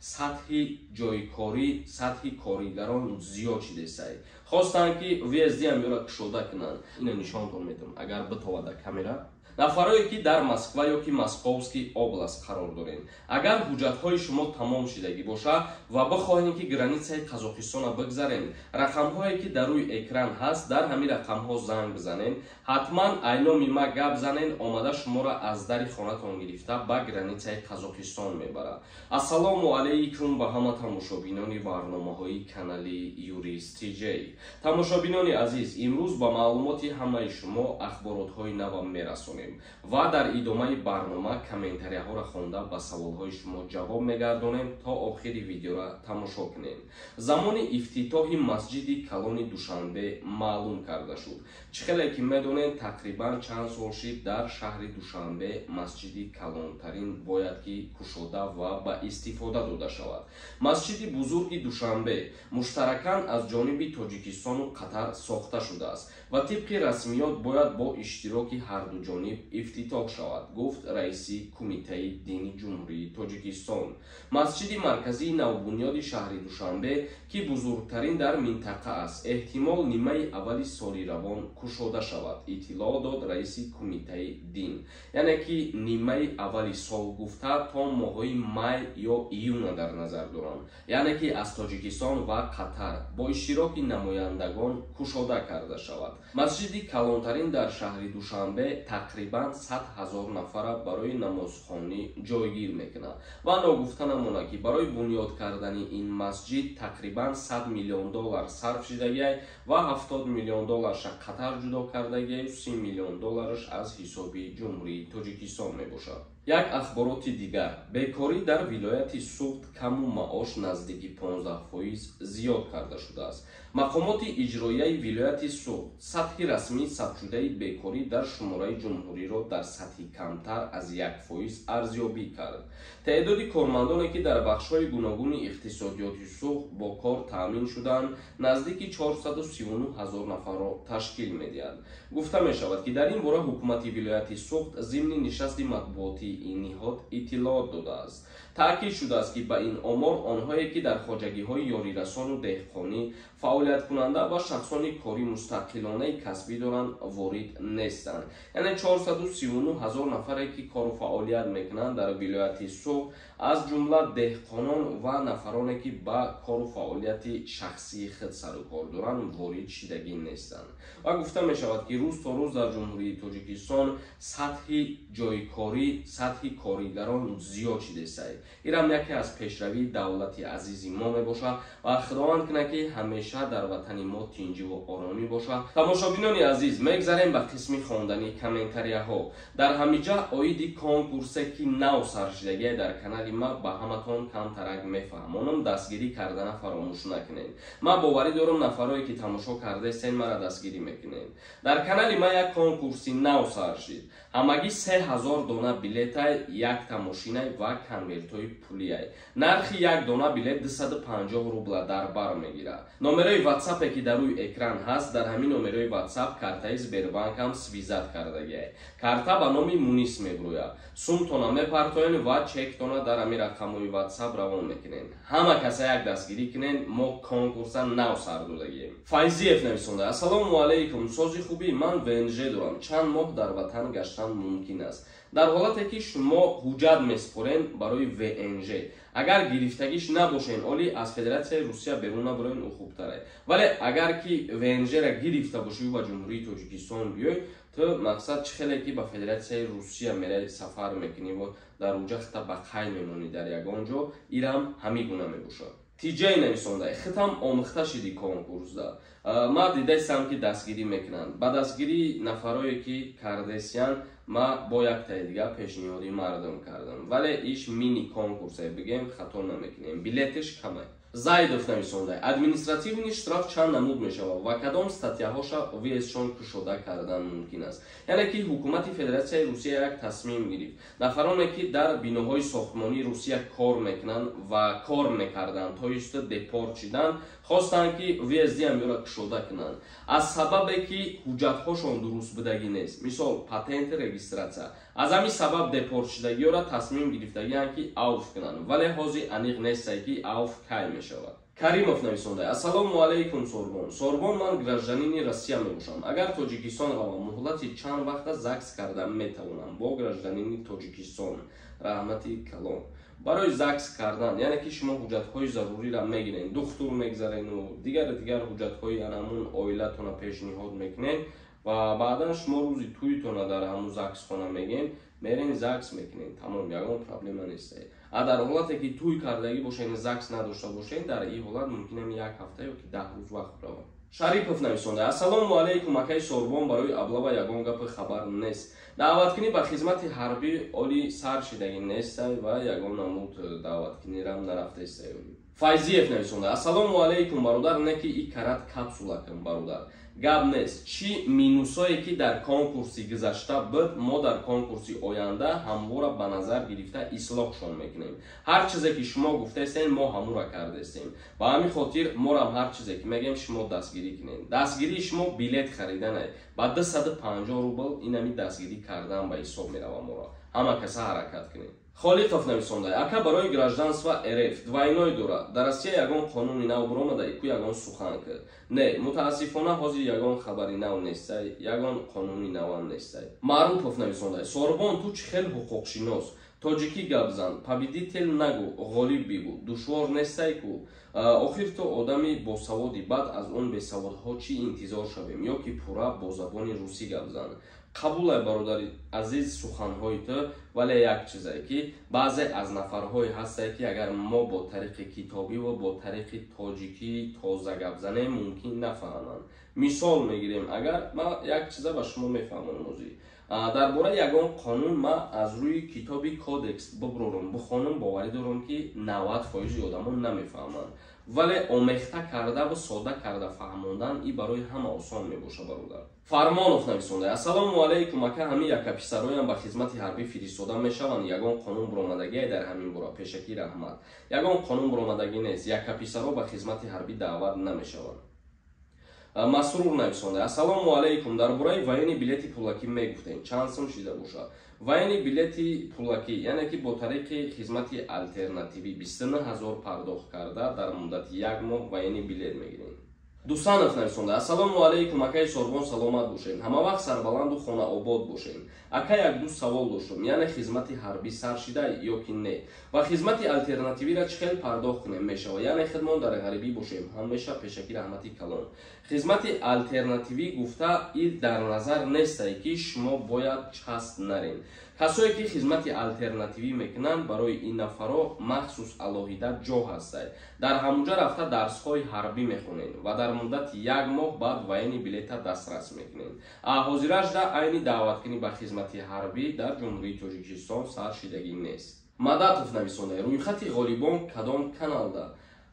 сатҳи ҷойкорӣ, сатҳи коригарон зиёд шидесай. Хостанд ки вездиам ёра кушода кунанд. Ина нишонтон медиҳам, агар битовада камера. нафарое ки дар Москва ё ки Московский област қарор дорем. Агар ҳуҷҷатҳои шумо тамом шидагӣ боша ва бихоҳем ки границаи Қазоқистона бигзарем, рақамҳое ки дар рӯи экран ҳаст, дар ҳамин рақамҳо занг бизанем, ҳатман айноми ма гап занен, омада шуморо аз дари хонатон гирифта ба границаи Қазоқистон мебарад. Ассалому алайкум ба ҳама тамошобинони барномаҳои канали Юрист TJ. Тамошобинони азиз, имрӯз ба маълумоти ҳамаи шумо ахборотҳои нав мерасонем. ва дар идомаи барнома комментарияҳоро хонда ба саволҳои шумо ҷавоб мегардонем то охири видеоро тамошо кунем. Замони ифтитоҳи масҷиди калони Душанбе маълум карда шуд. Чӣ хеле ки медонем, тақрибан чанд сол шид дар шаҳри Душанбе масҷиди калонтарин бояд ки кушода ва ба истифода дода шавад. Масҷиди бузурги Душанбе муштаракан аз ҷониби Тоҷикистону Қатар сохта шудааст ва тибқи расмиёт бояд бо иштироки ҳарду ҷониб ифтитоҳ шавад, гуфт раиси Кумитаи Дини Ҷумҳурии Тоҷикистон. Масҷиди марказии навбунёди шаҳри Душанбе ки бузургтарин дар минтақа аст, эҳтимол нимаи аввали соли равон кушода шавад, иттилоъ дод раиси Кумитаи Дин. Яъне ки нимаи аввали сол гуфта то моҳҳои май ё июна дар назар доранд. Яъне ки аз Тоҷикистон ва Қатар бо иштироки намояндагон кушода карда шавад. Масҷиди калонтарин дар шаҳри Душанбе тақрибан 100 000 нафара барои намозхонӣ ҷойгир мекунад ва ногуфта намонад ки барои бунёд кардани ин масҷид тақрибан $100 миллион сарф шидагиай ва $70 миллион Қатар ҷудо кардагиай, $30 миллион аз ҳисоби ҷумҳурии Тоҷикистон мебошад. Як ахбороти дигар, бекорӣ дар вилояти Суғд каму маош наздики 15% зиёд карда шудааст. Мақомоти иҷроияи вилояти Суғд сатҳи расмии сабтшудаи бекорӣ дар шумораи ҷумҳуриро дар сатҳи камтар аз 1% арзёбӣ кард. Теъдоди кормандоне ки дар бахшҳои гуногуни иқтисодиёти Суғд бо кор таъмин шуданд, наздики 439 000 нафарро ташкил медиҳад. Гуфта мешавад ки дар ин бора ҳукумати вилояти Суғд зимни нишасти матбуотии ин ниҳод иттилоъ додааст. таъкид шудааст ки ба ин омор онҳое ки дар хоҷагиҳои ёрирасону деҳқонӣ фаъолияткунанда ва шахсони кори мустақилонаи касбӣ доранд ворид нестанд. яъне 439 000 нафаре ки кору фаъолият мекунанд дар вилояти Суғд аз ҷумла деҳқонон ва нафароне ки ба кору фаъолияти шахсии худ сару кор доранд ворид шидагӣ нестанд. ва гуфта мешавад ки рӯз то рӯз дар ҷумҳурии Тоҷикистон сатҳи ҷойкорӣ, сатҳи коригарон зиёд шидесай. ирам яке аз пешравии давлати азизи мо мебошад ва худованд кунад ки ҳамеша дар ватани мо тинҷиву оромӣ бошад. Тамошобинони азиз, мегзарем ба қисми хондани комментарияҳо. дар ҳамиҷа оиди конкурсе ки нав сар шидагиай дар канали ма ба ҳаматон камтарак мефаҳмонам, дастгирӣ кардана фаромӯш накунед. ма боварӣ дорам нафарое ки тамошо кардастен мара дастгирӣ мекунед. дар канали ма як конкурси нав сар шид. ҳамагӣ 3000 дона билетай, як тамошинай ва конвертои пулиай. нархи як дона билет 250 рубла дар бар мегирад. номерои ватсапе ки дар рӯи экран ҳаст, дар ҳамин номерои ватсап картаи Сбербанкам свизат кардагиай. карта ба номи Мунис мебурӯяд. сумтона мепартоен ва чектона дар ҳамин рақамҳои ватсап равон мекунен. ҳама каса як дастгирӣ кунен, мо конкурса нав сар додагием. Файзиев нависонда: ассалому алайкум, сози хубӣ, ман ВНЖ дорам, чанд моҳ дар ватан гаштан мумкин аст. дар ҳолате ки шумо ҳуҷҷат меспорен барои ВНЖ, агар гирифтагиш набошен, оли аз Федератсияи Русия берун набуроен, ӯ хубтаре. вале агар ки ВНЖ-ра гирифта бошӣ ва ҷумҳурии Тоҷикистон биёй, то мақсад чӣ хеле ки ба Федератсияи Русия мераи сафар мекунӣ ва дар уҷа хита ба қай мемонӣ дар ягон ҷо, ирам ҳамин гуна мебошад. TJ нависонда: хитам омӯхта шиди конкурсда. ма дидастам ки дастгирӣ мекунанд. ба дастгирии нафарое ки кардастиян ма бо яктаи дига пешниҳоди мардум кардам. вале иш мини конкурсе бигем хато намекунем. билетиш камай. Зайдов нависонда: административни штраф чанд намуд мешавад ва кадом статьяҳоша виесшон кушода кардан мумкин аст. яъне ки ҳукумати Федератсияи Русия як тасмим гирифт. нафароне ки дар биноҳои сохтмонии Русия кор мекунанд ва кор мекарданд то исто депорт шиданд, хостанд ки виездиам ёра кушода кунанд. аз сабабе ки ҳуҷҷатҳошон дуруст будагӣ нест. мисол патенти регистрация. Аз ҳамин сабаб депортшудагиёро тасмим гирифтагиянд ки авф кунанд, вале ҳозир аниқ нестае ки авф кай мешавад. Каримов нависонда: Ассалому алейкум Сорбон. Сорбон, ман гражданини Россия мебошам. Агар Тоҷикистон равам, муҳлати чанд вақта ЗАГС карда метавонам бо гражданини Тоҷикистон. Раҳмати калон. Барои ЗАГС кардан, яъне ки шумо ҳуҷҷатҳои заруриро мегирен, духтур мегзарену дигар ҳуҷҷатҳои анамун оилатона пешниҳод мекунен ва баъдан шумо рӯзи тӯйтона дар ҳамун ЗАГСхона мегем, мерен ЗАГС мекунен. Тамом, ягон проблема нест. Дар ҳолате ки тӯй кардагӣ бошен, ЗАГС надошта бошен, дар ин ҳолат мумкинам 1 ҳафта ё ки 10 рӯз вақт равад. Шарипов нависонда: Ассалому алейкум акай Сорбон, барои аблава ягон гапи хабар нест. даъваткунӣ ба хизмати ҳарбӣ оли сар шидагӣ нестай ва ягон намуд даъваткунирам нарафтестай. Файзиев нависонда: Ассалому алейкум бародар, не ки и карат капсулакам бародар. Гап нест. Чӣ минусое ки дар конкурси гузашта буд, мо дар конкурси оянда ҳамвора ба назар гирифта ислоҳшон мекунем. Ҳар чизе ки шумо гуфтаистем, мо ҳамура кардастем. Ба ҳамин хотир морам ҳар чизе ки мегем шумо дастгирӣ кунем. Дастгирии шумо билет хариданай. Ба 250 рубл инами дастгирӣ кардан ба ҳисоб мерава мора. Ҳама каса ҳаракат кунем. Холиқов нависонда: Ака барои гражданства РФ двойной дорад. Дар Россия ягон қонуни нав биромада, ку ягон сухан кард. Не, мутаассифона ҳозир ягон хабари нав нестай, ягон қонуни навам нестай. Маъруфов нависонда: Сорбон, ту чӣ хел ҳуқуқшинос, тоҷикӣ гап зан, победител нагу, ғолиб бигӯ, душвор нестай ку. Охир то одами босаводи баъд аз он бесаводҳо чӣ интизор шавем, ё ки пурра бо забони русӣ гап зан. Қабулай бародари азиз суханҳои ту, вале як чизае ки баъзе аз нафарҳое ҳастае ки агар мо бо тариқи китобӣ ва бо тариқи тоҷикӣ тоза гап занем, мумкин нафаҳманд. Мисол мегирем, агар ман як чиза ба шумо мефаҳмонам ҳозир. Дар бораи ягон қонун ман аз рӯи китоби кодекс бибурорам, бихонам, боварӣ дорам ки 90% одамон намефаҳманд. Вале омехта карда ва сода карда фаҳмондан и барои ҳама осон мебоша бародар. Фармонов нависонда: Ассалому алейкум ака, ҳамин якаписароям ба хизмати ҳарбӣ фиристода мешаванд. Ягон қонун биромадагие дар ҳамин бора? Пешакӣ раҳмат. Ягон қонун биромадагӣ нест. Якаписаро ба хизмати ҳарбӣ даъват намешаванд. Масрур нависонда: Ассалому алейкум, дар бораи ваени билети пулакӣ мегуфтем, чанд сум шида бошад? Ваени билети пулакӣ, яъне ки бо тариқи хизмати алтернативӣ 29 000 пардохт карда дар муддати 1 моҳ ваени билет мегирем. Дусанов нависонда: Ассалому алейкум акай Сорбон, саломат бошед. Ҳама вақт сарбаланду хонаобод бошед. Ака як ду савол доштам, яъне хизмати ҳарбӣ сар шидай ё ки не? Ва хизмати алтернативира чӣ хел пардохт кунем мешава? Яъне хидмон дар ғарибӣ бошем, ҳамеша пешакӣ раҳмати калон. Хизмати алтернативӣ гуфта и дар назар нестае ки шумо бояд част нарем. Касое ки хизмати алтернативӣ мекунанд, барои ин нафаро махсус алоҳида ҷо ҳастай. Дар ҳамуҷа рафта дарсҳои ҳарбӣ мехонед ва дар муддати 1 моҳ баъд ваени билета дастрас мекунед. Ҳозирашда айни даъваткунӣ ба хизмати ҳарбӣ дар ҷумҳурии Тоҷикистон сар шидагӣ нест. Мадатов нависонда: Рӯйхати ғолибон кадом каналда?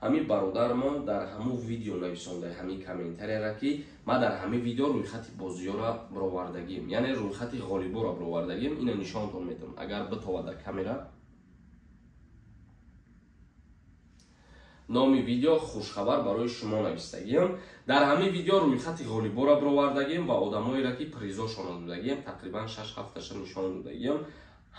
Ҳамин бародармон дар ҳамун видео нависонда, ҳамин комментарияра ки ма дар ҳамин видео рӯйхати бозиёра бировардагим, яъне рӯйхати ғолибора бировардагим. Ина нишонтон медам, агар битовад дар камера. номи видео хушхабар барои шумо навистагим. Дар ҳамин видео рӯйхати ғолибора бировардагим ва одамоеро ки призошон додагим, тақрибан 6 ҳафташа нишон додагим.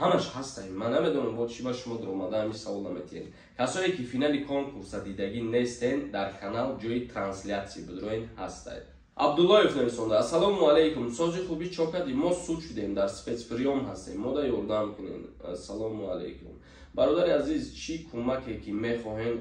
Ҳамаш ҳастаем. Ман намедонам бо чӣ ба шумо дуромада ҳамин савол наметиҳем. Касое ки финали конкурса дидагӣ нестен, дар канал ҷои транслясия бидроен ҳастад. Абдуллоев нависонда: Ассалому алейкум, сози хуби чокади, мо суд шудем, дар спецприём ҳастем, мода ёрдам кунем. Ассалому алейкум. Бародари азиз, чӣ кӯмаке ки мехоҳем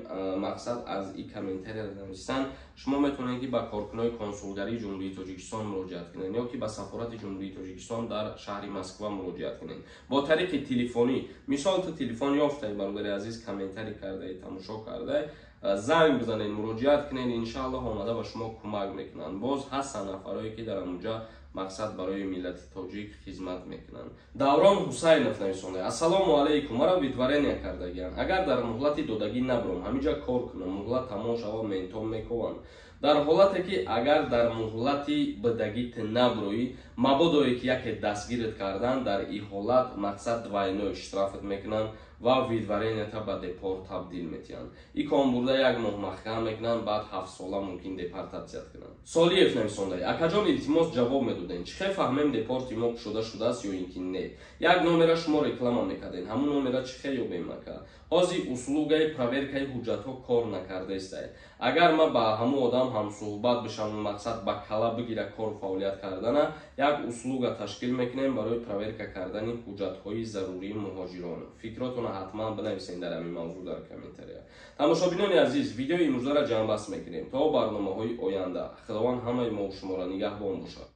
мақсад аз ин комментария навистан, шумо метавонед ки ба коркунҳои консулгарии ҷумҳурии Тоҷикистон муроҷиат кунед ё ки ба сафорати ҷумҳурии Тоҷикистон дар шаҳри Москва муроҷиат кунед. Бо тариқи телефонӣ, мисол ту телефон ёфтаи бародари азиз комментария кардаи тамошо кардаи, занг бизанед, муроҷиат кунед, иншааллоҳ омада ба шумо кӯмак мекунанд. Боз ҳастанд нафарое ки дар онҷа мақсад барои миллати тоҷик хизмат мекунанд. Даврон Ҳусайнов нависонда: Ассалому алейкум, маро видварения кардагиянд. Агар дар муҳлати додагӣ набурам, ҳамиҷа кор кунам, муҳлат тамом шава, ментон мекованд. Дар ҳолате ки агар дар муҳлати бидагит набуроӣ, мабодое ки яке дастгирит кардан, дар ин ҳолат мақсад двойной штрафит мекунанд ва видваренията ба депорт табдил метиҳанд. Икон бурда як моҳ маҳкам мекунанд, баъд 7 сола мумкин депортатсият кунанд. Солиев намисондай: акаҷон илтимос ҷавоб медодем, чӣ хе фаҳмем депорти мо шудааст ё ин ки не. Як номера шумо реклама мекардем, ҳамун номера чӣ хе ёбем мака. ҳозир услугаи проверкаи ҳуҷҷатҳо кор накардаестай. Агар ма ба ҳамун одам ҳамсуҳбат бишам, мақсад ба кала бигира кор фаъолият кардана, як услуга ташкил мекунем барои проверка кардани ҳуҷҷатҳои зарурии муҳоҷирон. Фикротона ҳатман бинависед дар ҳамин мавзӯъ дар комментария. Тамошобинони азиз, видеои имрӯзаро ҷамъбаст мекунем то барномаҳои оянда. Худованд ҳамаи мо шуморо нигаҳбон бошад.